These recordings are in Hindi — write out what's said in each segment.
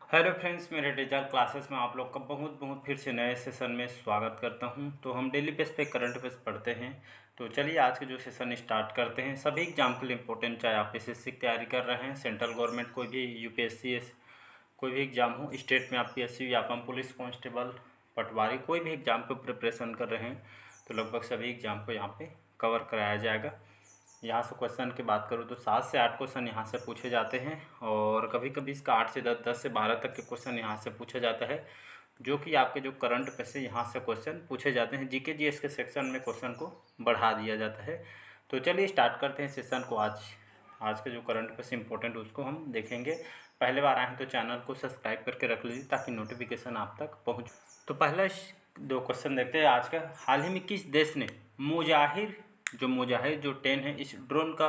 हेलो फ्रेंड्स, मेरे डिजिटल क्लासेस में आप लोग का बहुत बहुत फिर से नए सेशन में स्वागत करता हूं। तो हम डेली बेस पे करंट अफेयर्स पढ़ते हैं। तो चलिए आज के जो सेशन स्टार्ट करते हैं। सभी एग्जाम के लिए इंपॉर्टेंट, चाहे आप एसएससी की तैयारी कर रहे हैं, सेंट्रल गवर्नमेंट कोई भी यूपीएससी कोई भी एग्ज़ाम हो, स्टेट में आप पीएससी या व्यापम पुलिस कांस्टेबल पटवारी कोई भी एग्ज़ाम पे प्रिपरेशन कर रहे हैं तो लगभग सभी एग्ज़ाम को यहाँ पे कवर कराया जाएगा। यहाँ से क्वेश्चन की बात करूँ तो 7 से 8 क्वेश्चन यहाँ से पूछे जाते हैं और कभी कभी इसका 8 से 10, 10 से 12 तक के क्वेश्चन यहाँ से पूछा जाता है, जो कि आपके जो करंट पे से यहाँ से क्वेश्चन पूछे जाते हैं। जीके जीएस के सेक्शन में क्वेश्चन को बढ़ा दिया जाता है। तो चलिए स्टार्ट करते हैं सेशन को। आज के जो करंट पे से इंपॉर्टेंट उसको हम देखेंगे। पहले बार आए हैं तो चैनल को सब्सक्राइब करके रख लीजिए ताकि नोटिफिकेशन आप तक पहुँच। तो पहला दो क्वेश्चन देखते हैं आज का। हाल ही में किस देश ने मुजाहिर जो 10 है इस ड्रोन का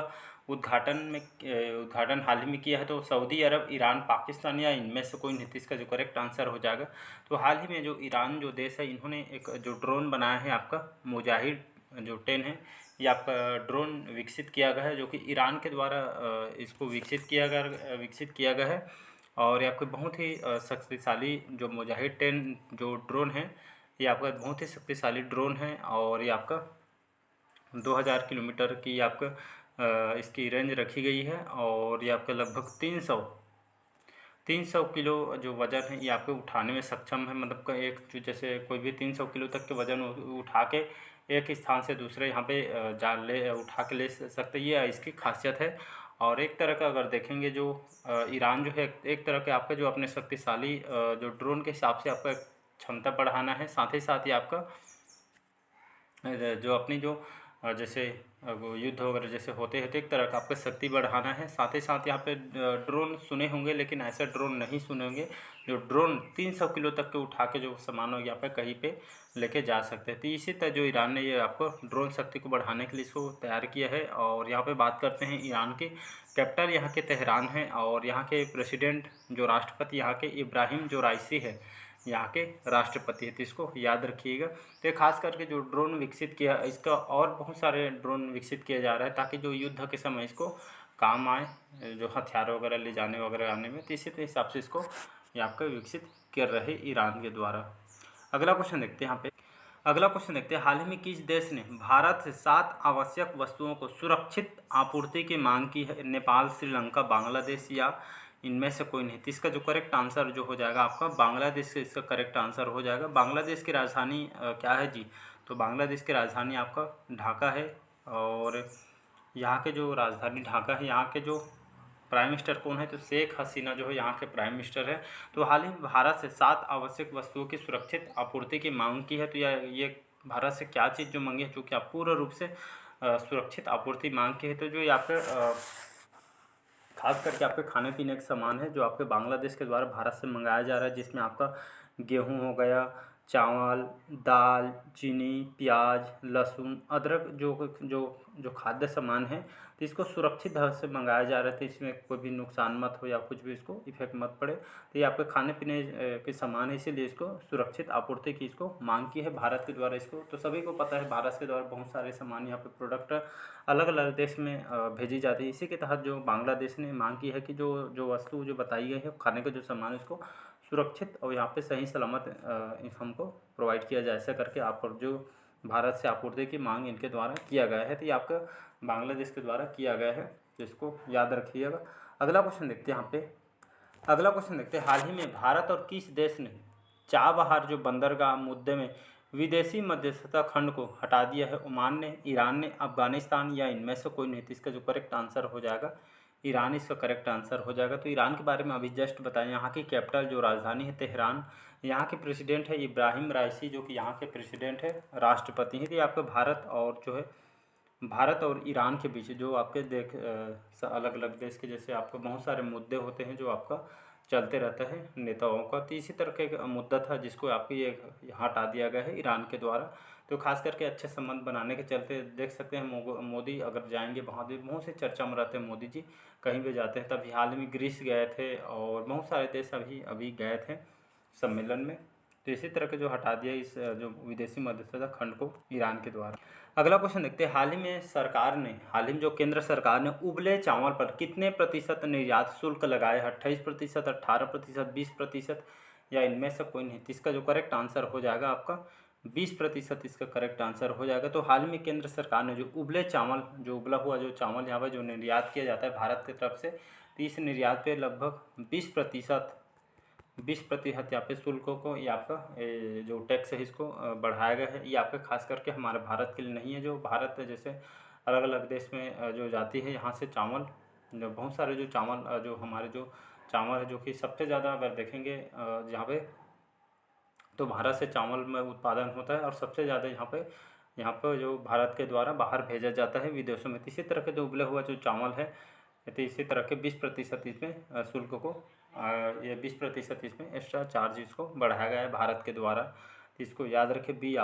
उद्घाटन हाल ही में किया है? तो सऊदी अरब, ईरान, पाकिस्तान या इनमें से कोई नहीं। इसका जो करेक्ट आंसर हो जाएगा तो हाल ही में जो ईरान जो देश है, इन्होंने एक जो ड्रोन बनाया है आपका मुजाहिर जो 10 है, ये आपका ड्रोन विकसित किया गया है, जो कि ईरान के द्वारा इसको विकसित किया गया है। और ये आपके बहुत ही शक्तिशाली जो मुजाहिर 10 जो ड्रोन है, ये आपका बहुत ही शक्तिशाली ड्रोन है और ये आपका 2000 किलोमीटर की आपका इसकी रेंज रखी गई है और ये आपका लगभग 300 किलो जो वज़न है ये आपके उठाने में सक्षम है। मतलब का एक जो जैसे कोई भी 300 किलो तक के वज़न उठा के एक स्थान से दूसरे यहाँ पे उठा के ले सकते, ये इसकी खासियत है। और एक तरह का अगर देखेंगे जो ईरान जो है, एक तरह के आपका जो अपने शक्तिशाली जो ड्रोन के हिसाब से आपका क्षमता बढ़ाना है, साथ ही साथ ये आपका जो अपनी जो जैसे वो युद्ध वगैरह जैसे होते हैं तो एक तरह का आपका शक्ति बढ़ाना है। साथ ही साथ यहाँ पे ड्रोन सुने होंगे, लेकिन ऐसा ड्रोन नहीं सुने होंगे जो ड्रोन 300 किलो तक के उठा के जो सामान हो यहाँ पे कहीं पे लेके जा सकते हैं। तो इसी तरह जो ईरान ने ये आपको ड्रोन शक्ति को बढ़ाने के लिए इसको तैयार किया है। और यहाँ पे बात करते हैं ईरान के कैपिटल यहाँ के तेहरान है और यहाँ के प्रेसिडेंट जो राष्ट्रपति यहाँ के इब्राहिम जो राइसी है, यहाँ के राष्ट्रपति है। तो इसको याद रखिएगा। तो ये खास करके जो ड्रोन विकसित किया, इसका और बहुत सारे ड्रोन विकसित किया जा रहा है ताकि जो युद्ध के समय इसको काम आए, जो हथियार वगैरह ले जाने वगैरह आने में। तो इसी हिसाब से इसको ये आपका विकसित कर रहे ईरान के द्वारा। अगला क्वेश्चन देखते हैं यहाँ पे। अगला क्वेश्चन देखते हैं, हाल ही में किस देश ने भारत से 7 आवश्यक वस्तुओं को सुरक्षित आपूर्ति की मांग की है? नेपाल, श्रीलंका, बांग्लादेश या इनमें से कोई नहीं। तो इसका जो करेक्ट आंसर जो हो जाएगा आपका बांग्लादेश से इसका करेक्ट आंसर हो जाएगा। बांग्लादेश की राजधानी क्या है जी? तो बांग्लादेश की राजधानी आपका ढाका है और यहाँ के जो राजधानी ढाका है, यहाँ के जो प्राइम मिनिस्टर कौन है? तो शेख हसीना जो है यहाँ के प्राइम मिनिस्टर है। तो हाल ही में भारत से 7 आवश्यक वस्तुओं की सुरक्षित आपूर्ति की मांग की है। तो ये भारत से क्या चीज़ जो मांगी है, चूँकि आप पूर्ण रूप से सुरक्षित आपूर्ति मांग की है। तो जो यहाँ पे खास करके आपके खाने पीने का सामान है जो आपके बांग्लादेश के द्वारा भारत से मंगाया जा रहा है, जिसमें आपका गेहूं हो गया, चावल, दाल, चीनी, प्याज, लहसुन, अदरक, जो जो जो खाद्य सामान है, तो इसको सुरक्षित ढंग से मंगाया जा रहा है। तो इसमें कोई भी नुकसान मत हो या कुछ भी इसको इफेक्ट मत पड़े। तो ये आपके खाने पीने के सामान है, इसीलिए इसको सुरक्षित आपूर्ति की इसको मांग की है भारत के द्वारा। इसको तो सभी को पता है, भारत के द्वारा बहुत सारे सामान यहाँ पे प्रोडक्ट अलग अलग देश में भेजी जाती है। इसी के तहत जो बांग्लादेश ने मांग की है कि जो जो वस्तु जो बताई गई है, खाने का जो सामान है, उसको सुरक्षित और यहाँ पे सही सलामत हमको प्रोवाइड किया जाए, ऐसा करके आप जो भारत से आपूर्ति की मांग इनके द्वारा किया गया है। तो ये आपका बांग्लादेश के द्वारा किया गया है, तो इसको याद रखिएगा। अगला क्वेश्चन देखते हैं यहाँ पे। अगला क्वेश्चन देखते हैं, हाल ही में भारत और किस देश ने चाबहार जो बंदरगाह मुद्दे में विदेशी मध्यस्थता खंड को हटा दिया है? ओमान ने, ईरान ने, अफगानिस्तान या इनमें से कोई नहीं। तो इसका जो करेक्ट आंसर हो जाएगा ईरान, इसका करेक्ट आंसर हो जाएगा। तो ईरान के बारे में अभी जस्ट बताएं, यहाँ की कैपिटल जो राजधानी है तेहरान, यहाँ के प्रेसिडेंट है इब्राहिम राइसी, जो कि यहाँ के प्रेसिडेंट है, राष्ट्रपति हैं। तो ये आपका भारत और ईरान के बीच जो आपके अलग अलग देश के जैसे आपको बहुत सारे मुद्दे होते हैं जो आपका चलते रहता है नेताओं का। तो इसी तरह का एक मुद्दा था जिसको आपको ये हटा दिया गया है ईरान के द्वारा। तो खास करके अच्छे संबंध बनाने के चलते देख सकते हैं मोदी अगर जाएंगे, वहाँ भी बहुत सी चर्चा में रहते हैं मोदी जी, कहीं भी जाते हैं। तभी हाल में ग्रीस गए थे और बहुत सारे देश अभी गए थे सम्मेलन में। तो इसी तरह के जो हटा दिया इस जो विदेशी मध्यस्थता खंड को ईरान के द्वारा। अगला क्वेश्चन देखते हैं, हाल ही में जो केंद्र सरकार ने उबले चावल पर कितने प्रतिशत निर्यात शुल्क लगाया है? 28%, 18%, 20% या इनमें से कोई नहीं। तो इसका जो करेक्ट आंसर हो जाएगा आपका 20% इसका करेक्ट आंसर हो जाएगा। तो हाल ही में केंद्र सरकार ने जो उबले चावल, जो उबला हुआ जो चावल यहाँ पर जो निर्यात किया जाता है भारत की तरफ से, तो इस निर्यात पे लगभग 20% यहाँ पे शुल्कों को, ये आपका जो टैक्स है इसको बढ़ाया गया है। ये आपके खास करके हमारे भारत के लिए नहीं है, जो भारत जैसे अलग अलग देश में जो जाती है यहाँ से चावल, जो बहुत सारे जो चावल जो हमारे जो चावल है, जो कि सबसे ज़्यादा अगर देखेंगे यहाँ पे, तो भारत से चावल में उत्पादन होता है और सबसे ज़्यादा यहाँ पर जो भारत के द्वारा बाहर भेजा जाता है विदेशों में। तो इसी तरह के जो उबले हुआ जो चावल है, तो इसी तरह के 20% इसमें शुल्क को ये 20% इसमें एक्स्ट्रा चार्ज इसको बढ़ाया गया है भारत के द्वारा। तो इसको याद रखें, सी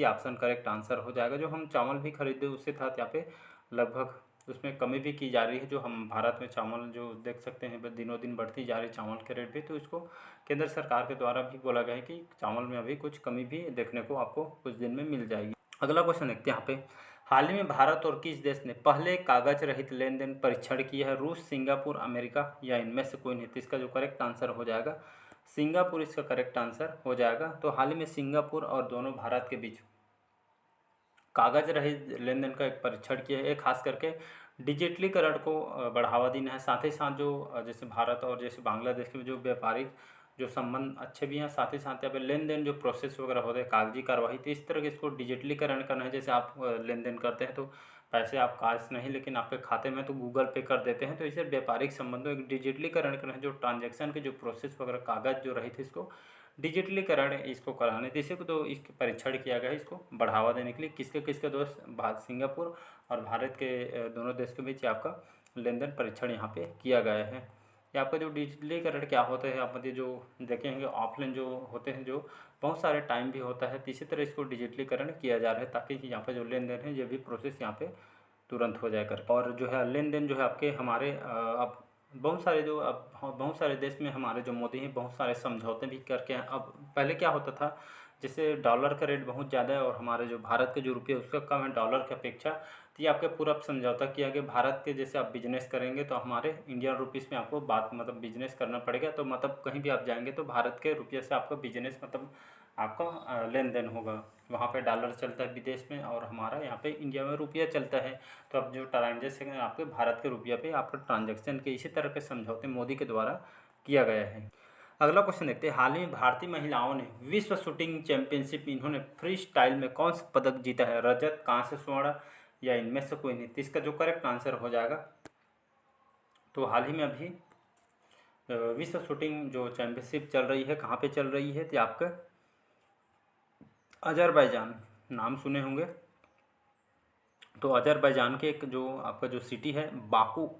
ऑप्शन करेक्ट आंसर हो जाएगा। जो हम चावल भी खरीदे उसके साथ यहाँ पे लगभग उसमें कमी भी की जा रही है। जो हम भारत में चावल जो देख सकते हैं दिनों दिन बढ़ती जा रही चावल के रेट भी, तो इसको केंद्र सरकार के द्वारा भी बोला गया है कि चावल में अभी कुछ कमी भी देखने को आपको कुछ दिन में मिल जाएगी। अगला क्वेश्चन देखते हैं यहाँ पे, हाल ही में भारत और किस देश ने पहले कागज रहित लेन देन परीक्षण किया है? रूस, सिंगापुर, अमेरिका या इनमें से कोई नहीं। तो इसका जो करेक्ट आंसर हो जाएगा सिंगापुर इसका करेक्ट आंसर हो जाएगा। तो हाल ही में सिंगापुर और दोनों भारत के बीच कागज रहित लेन देन का एक परीक्षण किया है। खास करके डिजिटलीकरण को बढ़ावा देना है। साथ ही साथ जो जैसे भारत और जैसे बांग्लादेश के जो व्यापारिक जो संबंध अच्छे भी हैं, साथ ही साथ यहाँ पे लेन देन जो प्रोसेस वगैरह होते हैं कागजी कार्रवाई, तो इस तरह के इसको डिजिटलीकरण करना है। जैसे आप लेन देन करते हैं तो पैसे आप कैश नहीं लेकिन आपके खाते में तो गूगल पे कर देते हैं, तो इसे व्यापारिक संबंधों एक डिजिटलीकरण करना है। जो ट्रांजैक्शन के जो प्रोसेस वगैरह कागज जो रही थी इसको डिजिटलीकरण इसको कराने, जैसे को तो इसके परीक्षण किया गया है इसको बढ़ावा देने के लिए। किसके किसके दोस्त, सिंगापुर और भारत के दोनों देश के बीच आपका लेन देन परीक्षण यहाँ पे किया गया है। ये आपका जो डिजिटलीकरण क्या होता है, आप जो देखेंगे ऑफलाइन जो होते हैं जो बहुत सारे टाइम भी होता है, तो इसी तरह इसको डिजिटलीकरण किया जा रहा है ताकि यहाँ पे जो लेन देन है ये भी प्रोसेस यहाँ पे तुरंत हो जाए कर। और जो है लेन देन जो है आपके हमारे अब बहुत सारे देश में हमारे जो मोदी हैं बहुत सारे समझौते भी करके हैं। अब पहले क्या होता था, जैसे डॉलर का रेट बहुत ज़्यादा है और हमारे जो भारत के जो रुपये उसका कम है डॉलर की अपेक्षा, तो ये आपके पूरा समझौता किया गया भारत के जैसे आप बिजनेस करेंगे तो हमारे इंडियन रुपीज़ में आपको बिजनेस करना पड़ेगा। तो मतलब कहीं भी आप जाएंगे तो भारत के रुपये से आपका बिजनेस आपका लेन देन होगा। वहाँ पे डॉलर चलता है विदेश में और हमारा यहाँ पे इंडिया में रुपया चलता है। तो अब जो ट्रांजेक्शन है आपके भारत के रुपये पे आपका ट्रांजेक्शन के इसी तरह के समझौते मोदी के द्वारा किया गया है। अगला क्वेश्चन देखते हैं, हाल ही में भारतीय महिलाओं ने विश्व शूटिंग चैंपियनशिप इन्होंने फ्री स्टाइल में कौन सा पदक जीता है? रजत, कांस्य, स्वर्ण या इनमें से कोई नहीं। तो इसका जो करेक्ट आंसर हो जाएगा, तो हाल ही में अभी विश्व शूटिंग जो चैंपियनशिप चल रही है, कहाँ पे चल रही है? तो आपका अजरबैजान, नाम सुने होंगे। तो अजरबैजान के एक जो आपका जो सिटी है बाकू,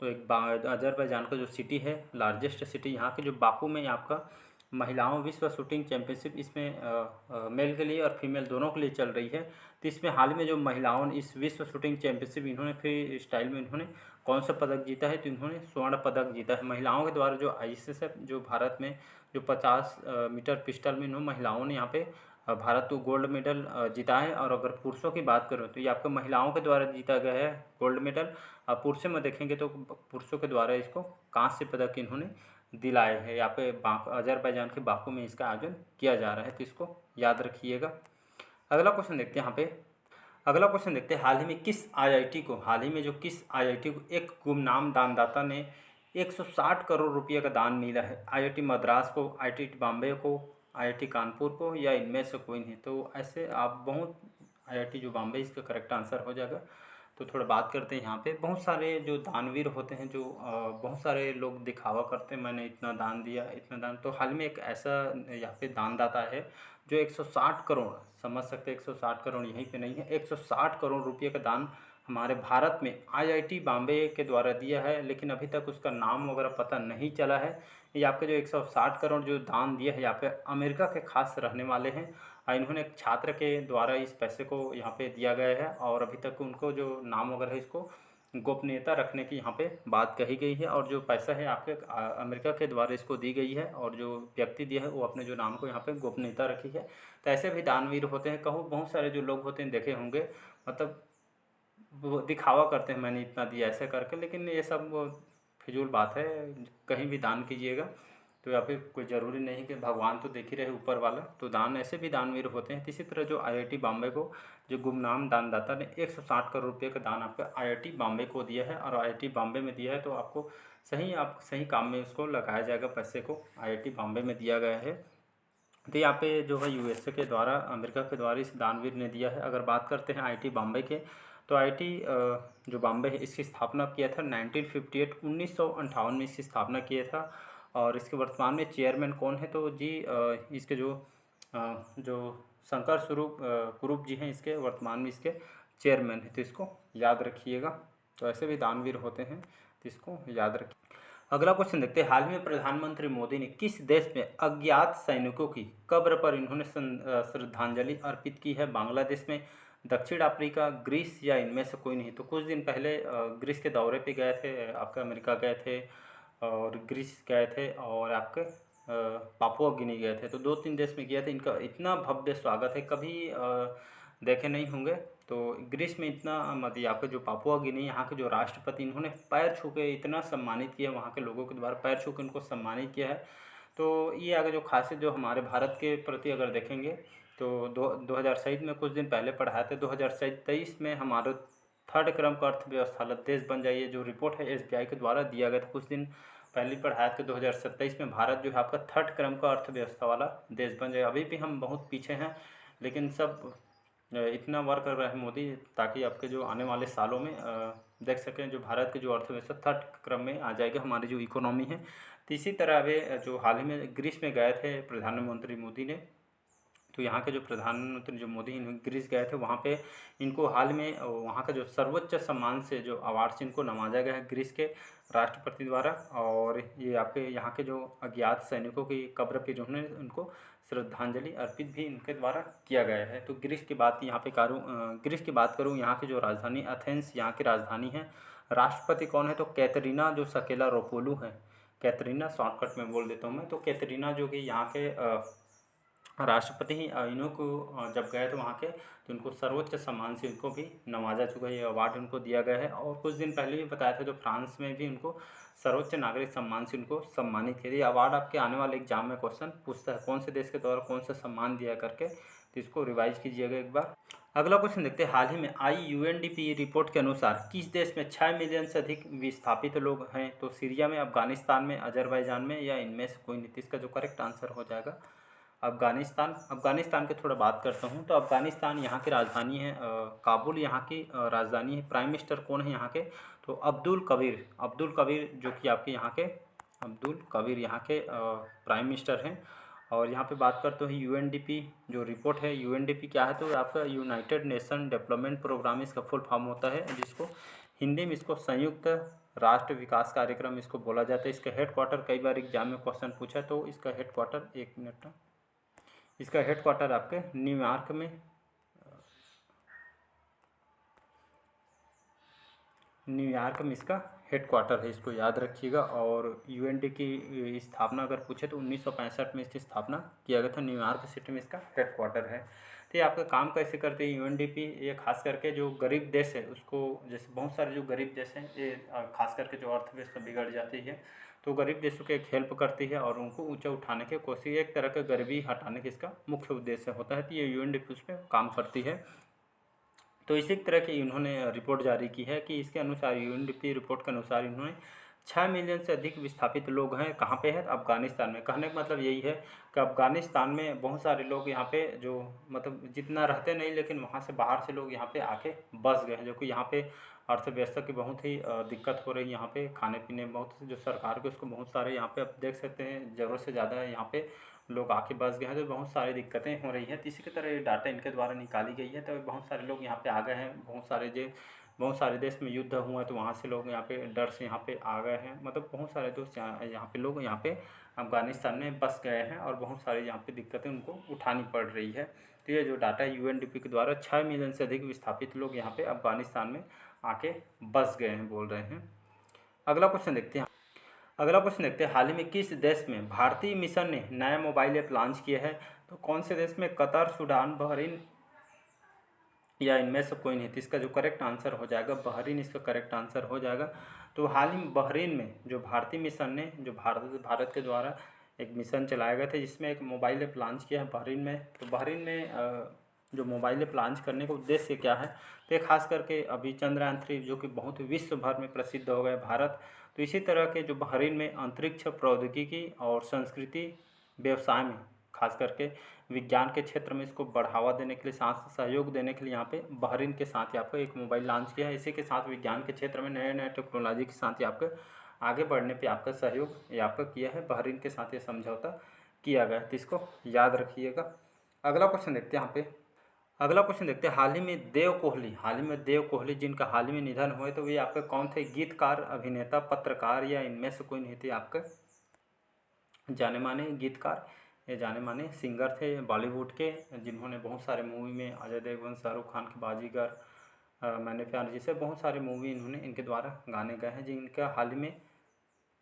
तो एक अजरबैजान का जो सिटी है लार्जेस्ट सिटी यहाँ के जो बाकू में आपका महिलाओं विश्व शूटिंग चैंपियनशिप इसमें मेल के लिए और फीमेल दोनों के लिए चल रही है। तो इसमें हाल में जो महिलाओं ने इस विश्व शूटिंग चैंपियनशिप इन्होंने फ्री स्टाइल में इन्होंने कौन सा पदक जीता है? तो इन्होंने स्वर्ण पदक जीता है। महिलाओं के द्वारा जो ISSF जो भारत में जो 50 मीटर पिस्टल में इन्होंने महिलाओं ने यहाँ पे भारत को गोल्ड मेडल जीता है। और अगर पुरुषों की बात करें तो ये आपके महिलाओं के द्वारा जीता गया है गोल्ड मेडल। पुरुषों में देखेंगे तो पुरुषों के द्वारा इसको कांस्य पदक इन्होंने दिलाए हैं। यहाँ पे अजरबैजान के बाकू में इसका आयोजन किया जा रहा है, तो इसको याद रखिएगा। अगला क्वेश्चन देखते हैं यहाँ पे, अगला क्वेश्चन देखते हैं, हाल ही में किस IIT को एक गुमनाम दानदाता ने 160 करोड़ रुपये का दान मिला है? IIT मद्रास को, IIT बॉम्बे को, IIT कानपुर को या इनमें से कोई नहीं। तो ऐसे आप बहुत IIT जो बॉम्बे इसका करेक्ट आंसर हो जाएगा। तो थोड़ा बात करते हैं यहाँ पे, बहुत सारे जो दानवीर होते हैं जो बहुत सारे लोग दिखावा करते हैं मैंने इतना दान दिया इतना दान। तो हाल में एक ऐसा यहाँ पे दानदाता है जो 160 करोड़, समझ सकते हैं 160 करोड़ यहीं पे नहीं है, 160 करोड़ रुपये का दान हमारे भारत में IIT बॉम्बे के द्वारा दिया है। लेकिन अभी तक उसका नाम वगैरह पता नहीं चला है। ये आपके जो 160 करोड़ जो दान दिया है यहाँ पे अमेरिका के खास रहने वाले हैं। इन्होंने एक छात्र के द्वारा इस पैसे को यहाँ पे दिया गया है और अभी तक उनको जो नाम वगैरह है इसको गोपनीयता रखने की यहाँ पे बात कही गई है। और जो पैसा है आपके अमेरिका के द्वारा इसको दी गई है, और जो व्यक्ति दिया है वो अपने जो नाम को यहाँ पे गोपनीयता रखी है। तो ऐसे भी दानवीर होते हैं। कहूँ बहुत सारे जो लोग होते हैं देखे होंगे, मतलब वो दिखावा करते हैं मैंने इतना दिया ऐसे करके, लेकिन ये सब फिजूल बात है। कहीं भी दान कीजिएगा तो यहाँ पे कोई ज़रूरी नहीं कि भगवान तो देख ही रहे ऊपर वाला, तो दान ऐसे भी दानवीर होते हैं। इसी तरह जो आईआईटी बॉम्बे को जो गुमनाम दानदाता ने 160 करोड़ रुपये का दान आपका आईआईटी बॉम्बे को दिया है, और आईआईटी बॉम्बे में दिया है तो आपको आप सही काम में उसको लगाया जाएगा, पैसे को आईआईटी बॉम्बे में दिया गया है। तो यहाँ पे जो है यूएसए के द्वारा, अमेरिका के द्वारा इस दानवीर ने दिया है। अगर बात करते हैं आईआईटी बॉम्बे के, तो आईआईटी जो बॉम्बे है इसकी स्थापना किया था 1958 1958 में इसकी स्थापना किया था। और इसके वर्तमान में चेयरमैन कौन है, तो जी इसके जो शंकर स्वरूप कुरूप जी हैं, इसके वर्तमान में इसके चेयरमैन हैं, तो इसको याद रखिएगा। तो ऐसे भी दानवीर होते हैं, तो इसको याद रखिए। अगला क्वेश्चन देखते हैं, हाल ही में प्रधानमंत्री मोदी ने किस देश में अज्ञात सैनिकों की कब्र पर इन्होंने श्रद्धांजलि अर्पित की है? बांग्लादेश में, दक्षिण अफ्रीका, ग्रीस, या इनमें से कोई नहीं? तो कुछ दिन पहले ग्रीस के दौरे पे गए थे, आपका अमेरिका गए थे और ग्रीस गए थे और आपके पापुआ गिनी गए थे। तो 2-3 देश में गए थे। इनका इतना भव्य स्वागत है, कभी देखे नहीं होंगे। तो ग्रीस में इतना मतलब यहाँ पे जो पापुआ गिनी, यहाँ के जो राष्ट्रपति, इन्होंने पैर छू के इतना सम्मानित किया, वहाँ के लोगों के द्वारा पैर छू के उनको सम्मानित किया है। तो ये आगे जो खासियत जो हमारे भारत के प्रति अगर देखेंगे, तो 2027 में कुछ दिन पहले पढ़ाए थे, 2023 में हमारा 3rd क्रम का अर्थव्यवस्था वाला देश बन जाइए, जो रिपोर्ट है एसबीआई के द्वारा दिया गया था कुछ दिन पहले पढ़ाया था। 2027 में भारत जो है आपका 3rd क्रम का अर्थव्यवस्था वाला देश बन जाए। अभी भी हम बहुत पीछे हैं, लेकिन सब इतना वर्क कर रहे हैं मोदी, ताकि आपके जो आने वाले सालों में देख सकें जो भारत की जो अर्थव्यवस्था 3rd क्रम में आ जाएगा, हमारी जो इकोनॉमी है। तो इसी तरह वे जो हाल ही में ग्रीस में गए थे प्रधानमंत्री मोदी ने, तो यहाँ के जो प्रधानमंत्री जो मोदी ग्रीस गए थे, वहाँ पे इनको हाल में वहाँ का जो सर्वोच्च सम्मान से जो अवार्ड से इनको नवाजा गया है ग्रीस के राष्ट्रपति द्वारा। और ये आपके यहाँ के जो अज्ञात सैनिकों की कब्र पे जो है उनको श्रद्धांजलि अर्पित भी इनके द्वारा किया गया है। तो ग्रीस की बात यहाँ पे ग्रीस की बात करूँ, यहाँ की जो राजधानी एथेंस यहाँ की राजधानी है। राष्ट्रपति कौन है, तो कैटरीना जो सकेलारोपोलू है, कैटरीना शॉर्टकट में बोल देता हूँ मैं। तो कैटरीना जो कि यहाँ के राष्ट्रपति ही इन्हों को जब गए थे वहाँ के, तो उनको सर्वोच्च सम्मान से उनको भी नवाजा चुका है, ये अवार्ड उनको दिया गया है। और कुछ दिन पहले भी बताया था, जो फ्रांस में भी उनको सर्वोच्च नागरिक सम्मान से उनको सम्मानित किया। ये अवार्ड आपके आने वाले एग्जाम में क्वेश्चन पूछता है, कौन से देश के द्वारा कौन सा सम्मान दिया करके, तो इसको रिवाइज कीजिएगा एक बार। अगला क्वेश्चन देखते हैं, हाल ही में आई यूएनडीपी रिपोर्ट के अनुसार किस देश में 6 मिलियन से अधिक विस्थापित लोग हैं? तो सीरिया में, अफगानिस्तान में, अजरबैजान में, या इनमें से कोई नहीं? इसका जो करेक्ट आंसर हो जाएगा अफगानिस्तान की थोड़ा बात करता हूँ। तो अफगानिस्तान यहाँ की राजधानी है काबुल, यहाँ की राजधानी है। प्राइम मिनिस्टर कौन है यहाँ के, तो अब्दुल कबीर जो कि आपके यहाँ के अब्दुल कबीर यहाँ के प्राइम मिनिस्टर हैं। और यहाँ पे बात करते हैं यूएनडीपी जो रिपोर्ट है, यूएनडीपी क्या है, तो आपका यूनाइटेड नेशन डेवलपमेंट प्रोग्राम इसका फुल फॉर्म होता है, जिसको हिंदी में इसको संयुक्त राष्ट्र विकास कार्यक्रम इसको बोला जाता है। इसका हेडक्वार्टर कई बार एग्जाम में क्वेश्चन पूछा, तो इसका हेडक्वार्टर, एक मिनट, इसका हेडक्वार्टर आपके न्यूयॉर्क में इसका हेडक्वार्टर है, इसको याद रखिएगा। और यूएनडी की स्थापना अगर पूछे तो 1965 में इसकी स्थापना किया गया था, न्यूयॉर्क सिटी में इसका हेडक्वार्टर है। तो ये आपका काम कैसे करते हैं यूएनडीपी, ये खास करके जो गरीब देश है उसको, जैसे बहुत सारे जो गरीब देश हैं, ये खास करके जो अर्थव्यवस्था बिगड़ जाती है, तो गरीब देशों की एक हेल्प करती है और उनको ऊंचा उठाने की कोशिश, एक तरह का गरीबी हटाने का इसका मुख्य उद्देश्य होता है। तो ये यूएनडीपी उस पर काम करती है। तो इसी तरह की इन्होंने रिपोर्ट जारी की है कि इसके अनुसार, यूएनडीपी रिपोर्ट के अनुसार, इन्होंने 6 मिलियन से अधिक विस्थापित लोग हैं। कहाँ पे है, अफगानिस्तान में। कहने का मतलब यही है कि अफगानिस्तान में बहुत सारे लोग यहाँ पे जो मतलब जितना रहते नहीं, लेकिन वहाँ से बाहर से लोग यहाँ पे आके बस गए हैं, जो कि यहाँ पे अर्थव्यवस्था की बहुत ही दिक्कत हो रही है। यहाँ पे खाने पीने बहुत जो सरकार के उसको बहुत सारे यहाँ पे आप देख सकते हैं, ज़रूरत से ज़्यादा यहाँ पे लोग आके बस गए हैं, तो बहुत सारी दिक्कतें हो रही हैं। तो इसी की तरह ये डाटा इनके द्वारा निकाली गई है। तो बहुत सारे लोग यहाँ पे आ गए हैं, बहुत सारे देश में युद्ध हुआ है, तो वहाँ से लोग यहाँ पे डर से यहाँ पे आ गए हैं। मतलब बहुत सारे दोस्त यहाँ पे लोग यहाँ पे अफगानिस्तान में बस गए हैं, और बहुत सारी यहाँ पे दिक्कतें उनको उठानी पड़ रही है। तो ये जो डाटा यूएनडीपी के द्वारा 6 मिलियन से अधिक विस्थापित लोग यहाँ पे अफगानिस्तान में आके बस गए हैं, बोल रहे हैं। अगला क्वेश्चन देखते हैं हाल ही में किस देश में भारतीय मिशन ने नया मोबाइल ऐप लॉन्च किया है? तो कौन से देश में? कतर, सूडान, बहरीन या इनमें से कोई नहीं। तो इसका जो करेक्ट आंसर हो जाएगा बहरीन, इसका करेक्ट आंसर हो जाएगा। तो हाल ही में बहरीन में जो भारतीय मिशन ने जो भारत के द्वारा एक मिशन चलाया गया था जिसमें एक मोबाइल ऐप लॉन्च किया है बहरीन में। तो बहरीन में जो मोबाइल ऐप लॉन्च करने का उद्देश्य क्या है? तो ये खास करके अभी चंद्रयान-3 जो कि बहुत विश्व भर में प्रसिद्ध हो गए भारत, तो इसी तरह के जो बहरीन में अंतरिक्ष प्रौद्योगिकी और संस्कृति व्यवसाय में खास करके विज्ञान के क्षेत्र में इसको बढ़ावा देने के लिए, साथ सहयोग देने के लिए यहाँ पे बहरीन के साथ यहाँ पे एक मोबाइल लॉन्च किया है। इसी के साथ विज्ञान के क्षेत्र में नए नए टेक्नोलॉजी के साथ यहाँ पे आगे बढ़ने पे आपका सहयोग यहाँ पर किया है। बहरीन के साथ ये समझौता किया गया है, तो इसको याद रखिएगा। अगला क्वेश्चन देखते हैं हाल ही में देव कोहली जिनका हाल ही में निधन हुए, तो ये आपके कौन थे? गीतकार, अभिनेता, पत्रकार या इनमें से कोई नहीं थे? आपके जाने माने गीतकार, ये जाने माने सिंगर थे बॉलीवुड के, जिन्होंने बहुत सारे मूवी में अजय देवगन, शाहरुख खान के बाजीगर, मैंने प्यार जैसे बहुत सारे मूवी इन्होंने इनके द्वारा गाने गाए हैं, जिनका हाल ही में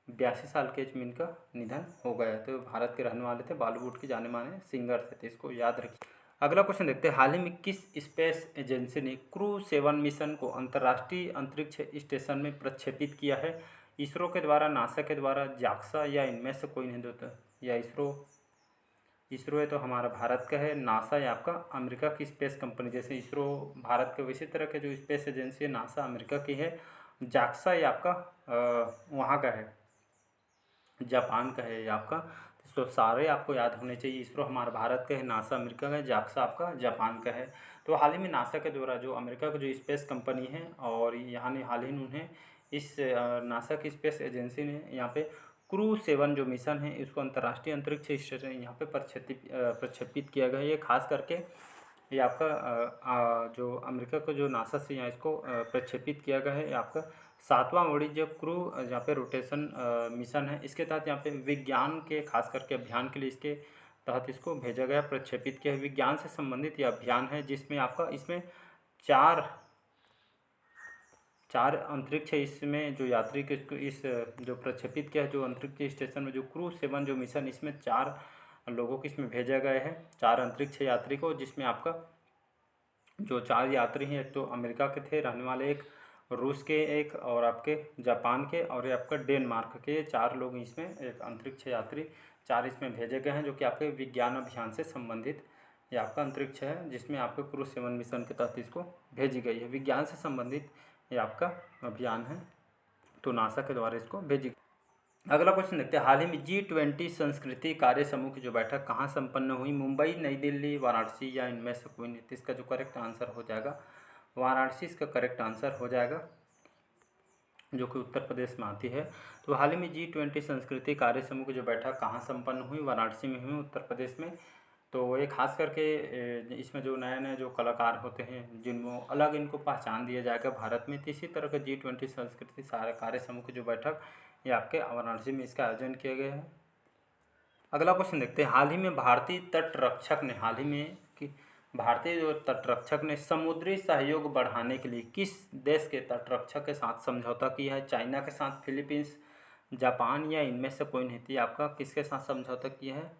82 साल के एज में इनका निधन हो गया। तो भारत के रहने वाले थे, बॉलीवुड के जाने माने सिंगर थे, तो इसको याद रखिए। अगला क्वेश्चन देखते हैं हाल ही में किस स्पेस एजेंसी ने क्रू 7 मिशन को अंतर्राष्ट्रीय अंतरिक्ष स्टेशन में प्रक्षेपित किया है? इसरो के द्वारा, नासा के द्वारा, जाक्सा या इनमें से कोई नहीं देता? या इसरो है तो हमारा भारत का है, नासा या आपका अमेरिका की स्पेस कंपनी। जैसे इसरो भारत के, वैसी तरह के जो स्पेस एजेंसी है नासा अमेरिका की है, जाक्सा ये आपका वहाँ का है, जापान का है ये आपका। तो सारे आपको याद होने चाहिए। इसरो हमारा भारत का है, नासा अमेरिका का है, जाक्सा आपका जापान का है। तो हाल ही में नासा के द्वारा जो अमेरिका का जो स्पेस कंपनी है और यहाँ ने हाल ही में उन्हें इस नासा की स्पेस एजेंसी ने यहाँ पे क्रू 7 जो मिशन है इसको अंतर्राष्ट्रीय अंतरिक्ष स्टेशन यहाँ पे प्रक्षेपित किया गया है। ये खास करके ये आपका जो अमेरिका का जो नासा से यहाँ इसको प्रक्षेपित किया गया है, ये आपका 7वां वाणिज्य क्रू जहाँ पे रोटेशन मिशन है। इसके तहत यहाँ पे विज्ञान के खास करके अभियान के लिए इसके तहत इसको भेजा गया, प्रक्षेपित किया। विज्ञान से संबंधित यह अभियान है जिसमें आपका इसमें चार अंतरिक्ष है। इसमें जो यात्री के इस जो प्रक्षेपित किया है जो अंतरिक्ष स्टेशन में जो क्रू 7 जो मिशन, इसमें 4 लोगों को इसमें भेजा गया है, 4 अंतरिक्ष यात्री को, जिसमें आपका जो 4 यात्री हैं एक तो अमेरिका के थे रहने वाले, एक रूस के, एक और आपके जापान के, और ये आपका डेनमार्क के। 4 लोग इसमें एक अंतरिक्ष यात्री 4 इसमें भेजे गए हैं जो कि आपके विज्ञान अभियान से संबंधित ये आपका अंतरिक्ष है, जिसमें आपके क्रू 7 मिशन के तहत इसको भेजी गई है। विज्ञान से संबंधित ये आपका अभियान है, तो नासा के द्वारा इसको भेजी। अगला क्वेश्चन देखते हैं हाल ही में G20 संस्कृति कार्य समूह की जो बैठक कहाँ संपन्न हुई? मुंबई, नई दिल्ली, वाराणसी या इनमें से कोई नहीं? तो इसका जो करेक्ट आंसर हो जाएगा वाराणसी, इसका करेक्ट आंसर हो जाएगा, जो कि उत्तर प्रदेश में आती है। तो हाल ही में G20 संस्कृति कार्य समूह की जो बैठक कहाँ संपन्न हुई? वाराणसी में हुई, उत्तर प्रदेश में। तो ये खास करके इसमें जो नए नए जो कलाकार होते हैं जिनको अलग इनको पहचान दिया जाएगा भारत में, तो इसी तरह का G20 संस्कृति कार्य समूह की जो बैठक ये आपके वाराणसी में इसका आयोजन किया गया है। अगला क्वेश्चन देखते हैं हाल ही में भारतीय जो तटरक्षक ने समुद्री सहयोग बढ़ाने के लिए किस देश के तटरक्षक के साथ समझौता किया है? चाइना के साथ, फिलीपींस, जापान या इनमें से कोई नहीं? थी आपका किसके साथ समझौता किया है?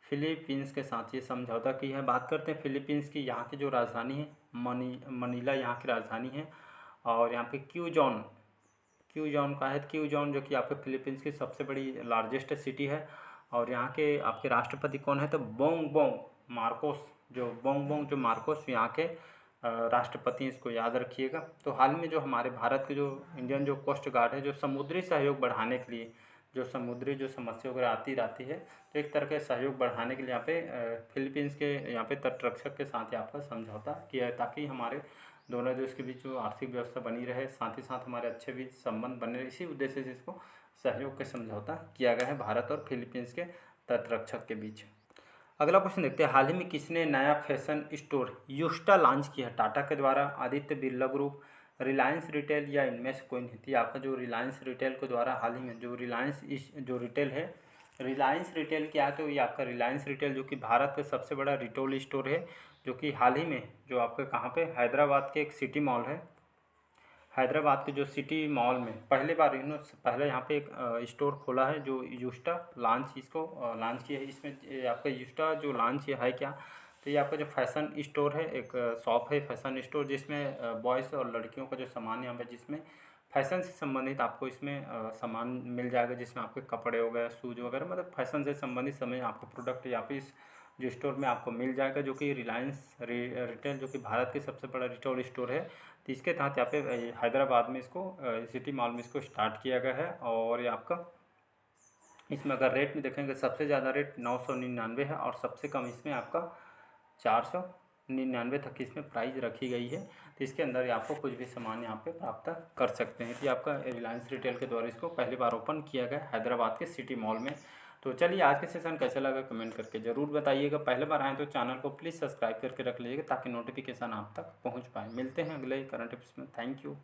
फिलीपींस के साथ ये समझौता की है। बात करते हैं फिलीपींस की, यहाँ की जो राजधानी है मनीला यहाँ की राजधानी है, और यहाँ पे क्यूजॉन का है। क्यूजॉन जो कि आपके फिलीपींस की सबसे बड़ी लार्जेस्ट सिटी है, और यहाँ के आपके राष्ट्रपति कौन है? तो बोंगबोंग मार्कोस यहाँ के राष्ट्रपति, इसको याद रखिएगा। तो हाल में जो हमारे भारत के जो इंडियन जो कोस्ट गार्ड है जो समुद्री सहयोग बढ़ाने के लिए जो समुद्री जो समस्या वगैरह आती रहती है, तो एक तरह के सहयोग बढ़ाने के लिए यहाँ पे फिलीपींस के यहाँ पे तटरक्षक के साथ यहाँ पर समझौता किया है, ताकि हमारे दोनों देश के बीच जो आर्थिक व्यवस्था बनी रहे, साथ ही साथ हमारे अच्छे भी संबंध बने रहे। इसी उद्देश्य से इसको सहयोग के समझौता किया गया है भारत और फिलीपींस के तटरक्षक के बीच। अगला क्वेश्चन देखते हैं हाल ही में किसने नया फैशन स्टोर यूस्टा लॉन्च किया? टाटा के द्वारा, आदित्य बिरला ग्रुप, रिलायंस रिटेल या इनमें से कोई नहीं? थी आपका जो रिलायंस रिटेल के द्वारा हाल ही में जो रिलायंस रिटेल क्या है? तो ये आपका रिलायंस रिटेल जो कि भारत का सबसे बड़ा रिटेल स्टोर है, जो कि हाल ही में जो आपके कहाँ पे हैदराबाद के एक सिटी मॉल है, हैदराबाद के जो सिटी मॉल में पहली बार पहले यहाँ पे एक स्टोर खोला है जो यूस्टा लॉन्च इसको लॉन्च किया है। इसमें ये आपका यूस्टा जो लॉन्च है क्या, तो ये आपका जो फैशन स्टोर है, एक शॉप है फैशन स्टोर, जिसमें बॉयज़ और लड़कियों का जो सामान यहाँ पे, जिसमें फैशन से संबंधित आपको इसमें सामान मिल जाएगा, जिसमें आपके कपड़े हो गए, शूज़ वगैरह, मतलब फैशन से संबंधित समय आपको प्रोडक्ट यहाँ पे इस जो स्टोर में आपको मिल जाएगा, जो कि रिलायंस रिटेल, जो कि भारत की सबसे बड़ा रिटेल स्टोर है। तो इसके तहत यहाँ पे हैदराबाद में इसको सिटी मॉल में इसको स्टार्ट किया गया है। और ये आपका इसमें अगर रेट में देखेंगे, सबसे ज़्यादा रेट 999 है और सबसे कम इसमें आपका 499 तक इसमें प्राइस रखी गई है। तो इसके अंदर ही आपको कुछ भी सामान यहाँ पे प्राप्त कर सकते हैं। तो आपका रिलायंस रिटेल के द्वारा इसको पहली बार ओपन किया गया हैदराबाद के सिटी मॉल में। तो चलिए, आज के सेशन कैसा लगा कमेंट करके ज़रूर बताइएगा। पहले बार आए तो चैनल को प्लीज़ सब्सक्राइब करके रख लीजिएगा ताकि नोटिफिकेशन आप तक पहुँच पाए। मिलते हैं अगले करंट टिप्स में। Thank you.